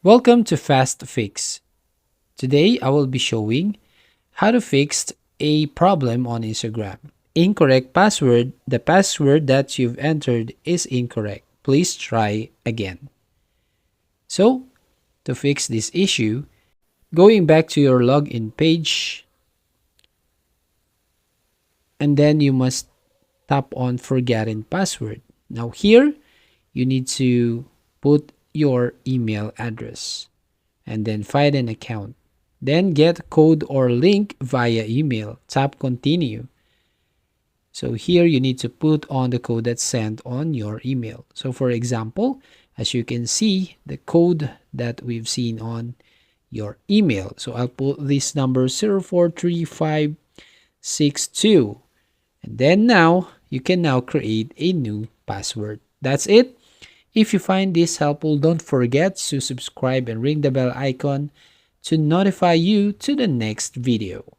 Welcome to Fast Fix. Today I will be showing how to fix a problem on Instagram. Incorrect password. The password that you've entered is incorrect. Please try again. So, to fix this issue, going back to your login page, and then you must tap on forgotten password. Now here, you need to put your email address and then find an account. Then get code or link via email. Tap continue. So here you need to put on the code that's sent on your email. So for example, as you can see, the code that we've seen on your email. So I'll put this number 043562. And then now, you can now create a new password. That's it. If you find this helpful, don't forget to subscribe and ring the bell icon to notify you to the next video.